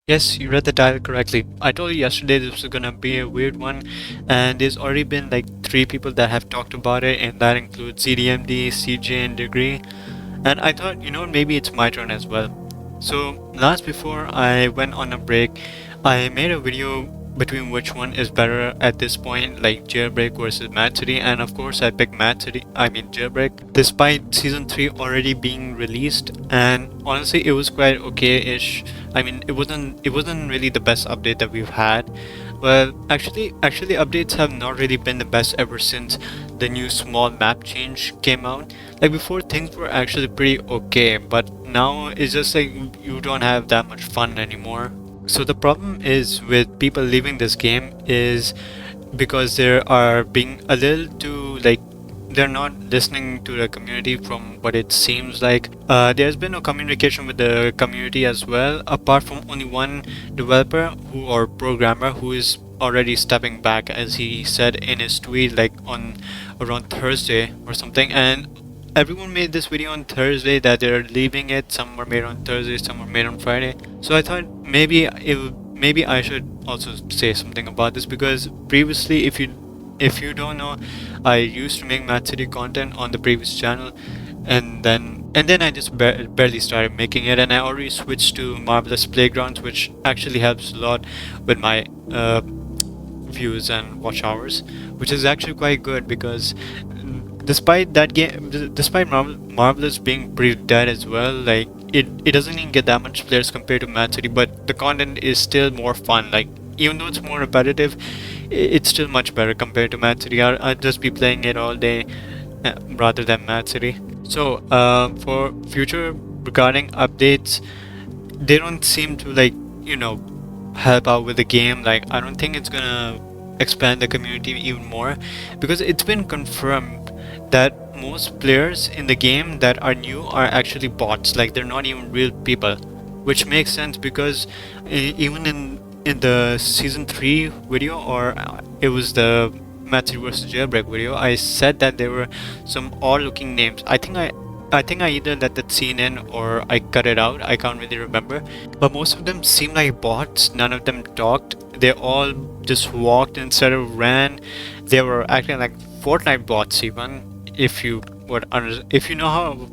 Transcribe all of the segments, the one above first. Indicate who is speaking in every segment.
Speaker 1: Yes, you read the title correctly. I told you yesterday this was gonna be a weird one, and there's already been like three people that have talked about it, and that includes CDMD, CJ, and Degree. And I thought, maybe it's my turn as well. So, last before I went on a break, I made a video between which one is better at this point, like Jailbreak versus Mad City, and of course I picked Mad City, I mean Jailbreak, despite Season 3 already being released, and honestly it was quite okay-ish. I mean, it wasn't really the best update that we've had. Well, actually, updates have not really been the best ever since the new small map change came out. Like before, things were actually pretty okay, but now it's just like you don't have that much fun anymore. So the problem is with people leaving this game is because they are being a little too like they're not listening to the community from what it seems like. There's been no communication with the community as well, apart from only one developer who or programmer who is already stepping back, as he said in his tweet, like on around Thursday or something. And everyone made this video on Thursday that they're leaving it. Some were made on Thursday, some were made on Friday. So I thought maybe I should also say something about this, because previously, if you don't know, I used to make Mad City content on the previous channel, and then I just barely started making it, and I already switched to Marvelous Playgrounds, which actually helps a lot with my views and watch hours, which is actually quite good because despite that game, despite Marvelous being pretty dead as well, like it doesn't even get that much players compared to Mad City, but the content is still more fun. Like even though it's more repetitive, it's still much better compared to Mad City. I'd just be playing it all day rather than Mad City. So for future regarding updates, they don't seem to help out with the game. Like I don't think it's gonna expand the community even more, because it's been confirmed that most players in the game that are new are actually bots. Like they're not even real people, which makes sense because even in the season 3 video, or it was the Matthew vs Jailbreak video, I said that there were some odd looking names. I think I either let that scene in or I cut it out. I can't really remember. But most of them seemed like bots. None of them talked. They all just walked instead of ran. They were acting like Fortnite bots even. If you know how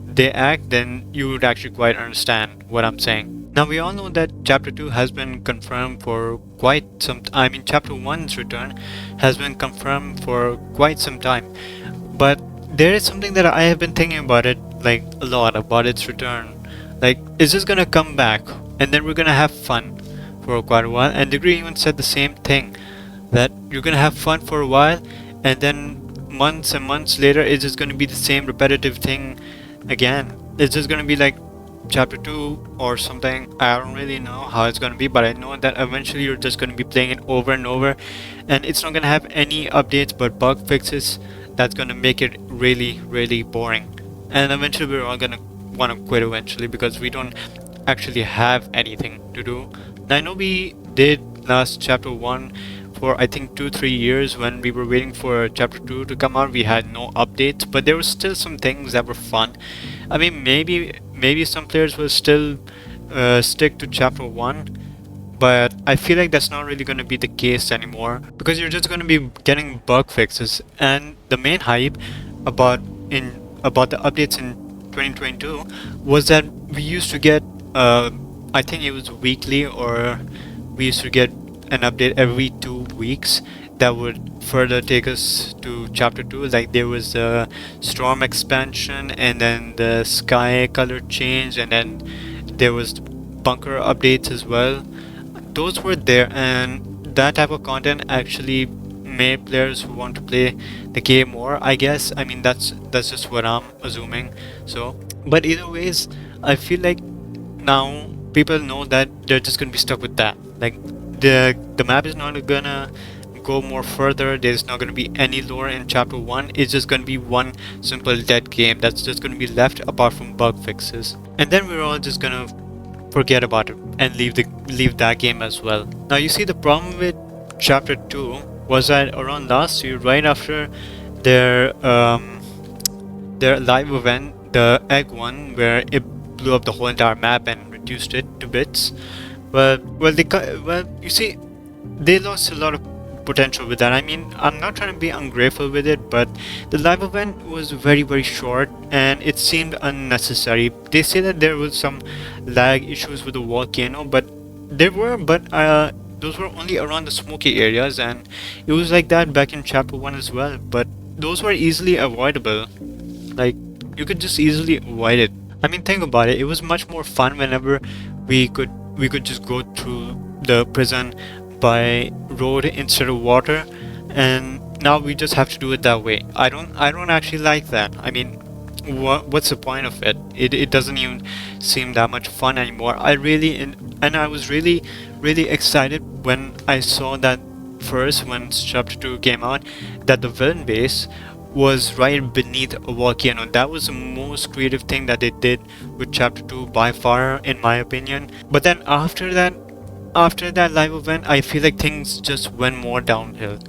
Speaker 1: they act, then you would actually quite understand what I'm saying. Now we all know that Chapter 2 has been confirmed for quite some I mean Chapter 1's return has been confirmed for quite some time. But there is something that I have been thinking about it like a lot about its return. Like, is this gonna come back and then we're gonna have fun for quite a while? And Degree even said the same thing, that you're gonna have fun for a while and then months and months later it's just gonna be the same repetitive thing again. It's just gonna be like chapter 2 or something. I don't really know how it's gonna be, but I know that eventually you're just gonna be playing it over and over, and it's not gonna have any updates but bug fixes. That's gonna make it really, really boring, and eventually we're all gonna wanna quit eventually because we don't actually have anything to do. Now, I know we did last chapter 1 for I think 2-3 years. When we were waiting for chapter 2 to come out, we had no updates, but there were still some things that were fun. I mean, maybe some players will still stick to chapter 1, but I feel like that's not really going to be the case anymore, because you're just going to be getting bug fixes. And the main hype about about the updates in 2022 was that we used to get I think it was weekly, or we used to get an update every 2 weeks that would further take us to chapter 2. Like there was the storm expansion, and then the sky color change, and then there was bunker updates as well. Those were there, and that type of content actually made players who want to play the game more, I guess. I mean, that's just what I'm assuming. So but either ways, I feel like now people know that they're just gonna be stuck with that. Like the map is not gonna go more further. There's not gonna be any lore in chapter 1. It's just gonna be one simple dead game that's just gonna be left apart from bug fixes, and then we're all just gonna forget about it and leave that game as well. Now you see, the problem with chapter 2 was that around last year, right after their live event, the egg one, where it blew up the whole entire map and reduced it to bits, But well, you see, they lost a lot of potential with that. I mean, I'm not trying to be ungrateful with it, but the live event was very short and it seemed unnecessary. They say that there was some lag issues with the volcano, but there were, but those were only around the smoky areas, and it was like that back in chapter 1 as well. But those were easily avoidable. Like, you could just easily avoid it. I mean, think about it. It was much more fun whenever we could just go through the prison by road instead of water, and now we just have to do it that way. I don't actually like that. I mean, what's the point of it? It doesn't even seem that much fun anymore. And I was really excited when I saw that first when chapter 2 came out, that the villain base was right beneath a volcano. That was the most creative thing that they did with chapter 2 by far, in my opinion. But then after that live event, I feel like things just went more downhill.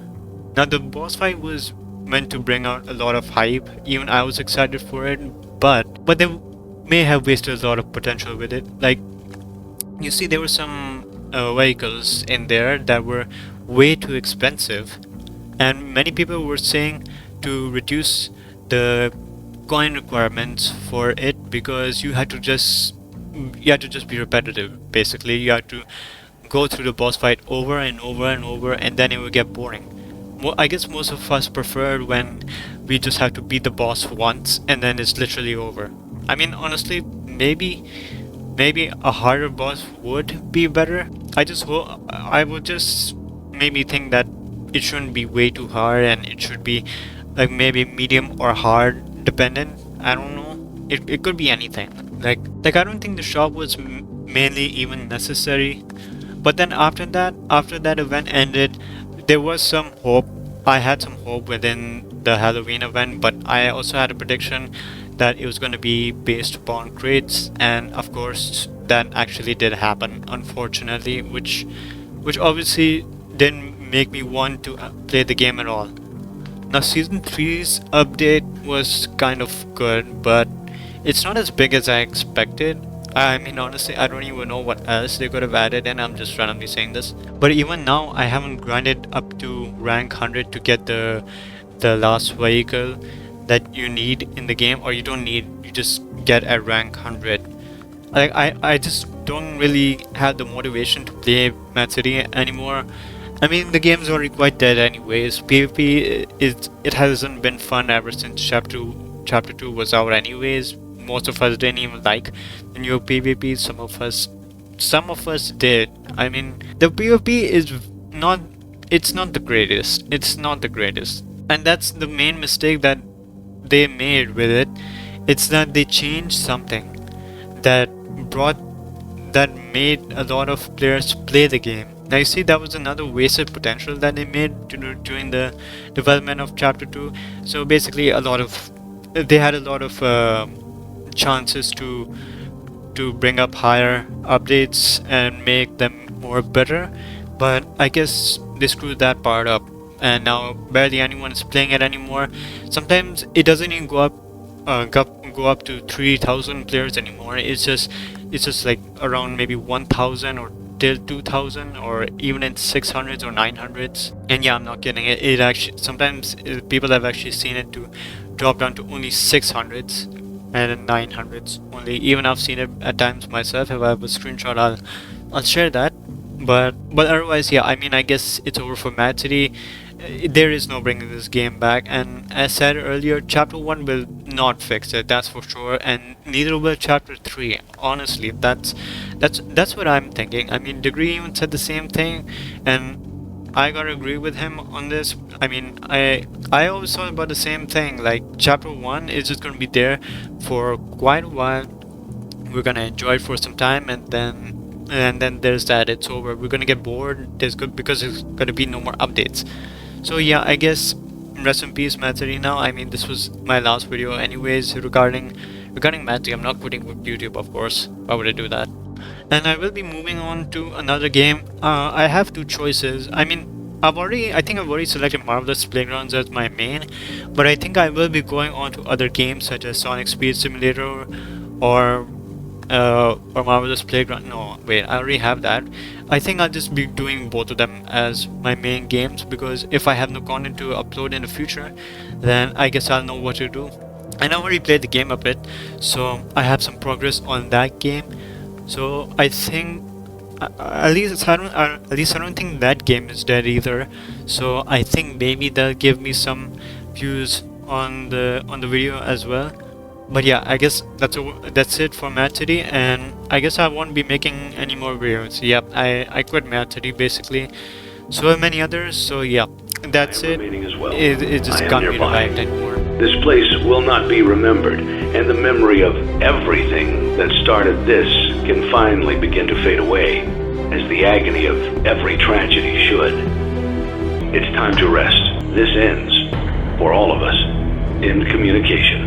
Speaker 1: Now the boss fight was meant to bring out a lot of hype. Even I was excited for it, but they may have wasted a lot of potential with it. Like, you see, there were some vehicles in there that were way too expensive, and many people were saying to reduce the coin requirements for it, because you had to just be repetitive. Basically, you had to go through the boss fight over and over and over, and then it would get boring. I guess most of us preferred when we just have to beat the boss once and then it's literally over. I mean, honestly, maybe a harder boss would be better. I would just maybe think that it shouldn't be way too hard, and it should be like maybe medium or hard dependent. I don't know. It could be anything. Like I don't think the shop was mainly even necessary. But then after that event ended, there was some hope. I had some hope within the Halloween event, but I also had a prediction that it was going to be based upon crates, and of course that actually did happen, unfortunately, which obviously didn't make me want to play the game at all. Now season three's update was kind of good, but it's not as big as I expected. I mean, honestly, I don't even know what else they could have added, and I'm just randomly saying this. But even now, I haven't grinded up to rank 100 to get the last vehicle that you need in the game, or you don't need, you just get at rank 100. Like, I just don't really have the motivation to play madcity anymore. I mean, the game's already quite dead anyways. PvP, it hasn't been fun ever since chapter 2 was out anyways. Most of us didn't even like the new PvP. Some of us did. I mean, the PvP is not, it's not the greatest. It's not the greatest. And that's the main mistake that they made with it. It's that they changed something that brought that made a lot of players play the game. Now you see, that was another wasted potential that they made during the development of chapter 2. So basically they had a lot of chances to bring up higher updates and make them more better, but I guess they screwed that part up, and now barely anyone is playing it anymore. Sometimes it doesn't even go up to 3,000 players anymore. It's just like around maybe 1,000 or till 2,000, or even in 600s or 900s. And yeah, I'm not kidding. It actually sometimes people have actually seen it to drop down to only 600s and 900s only. Even I've seen it at times myself. If I have a screenshot, I'll share that. But otherwise, yeah, I mean, I guess it's over for Mad City. There is no bringing this game back, and as said earlier, chapter 1 will not fix it, that's for sure, and neither will chapter 3. Honestly, that's what I'm thinking. I mean, Degree even said the same thing, and I gotta agree with him on this. I mean, I always thought about the same thing. Like, chapter 1 is just gonna be there for quite a while. We're gonna enjoy it for some time, and then there's that, it's over. We're gonna get bored. Because there's gonna be no more updates. So yeah, I guess rest in peace, Mad City. Now, I mean, this was my last video anyways regarding Mad City. I'm not quitting YouTube, of course. Why would I do that? And I will be moving on to another game. I have two choices. I mean, I think I've already selected Marvelous Playgrounds as my main, but I think I will be going on to other games such as Sonic Speed Simulator or or Marvelous Playground. No, wait, I already have that. I think I'll just be doing both of them as my main games, because if I have no content to upload in the future, then I guess I'll know what to do. And I already played the game a bit, so I have some progress on that game. So I think at least I don't think that game is dead either. So I think maybe they'll give me some views on the video as well. But yeah, I guess that's it for Mad City, and I guess I won't be making any more videos. Yep, I quit Mad City basically. So many others. So yeah, that's it.
Speaker 2: Well.
Speaker 1: It just can't be revived anymore.
Speaker 2: This place will not be remembered, and the memory of everything that started this can finally begin to fade away, as the agony of every tragedy should. It's time to rest. This ends, for all of us, in communication.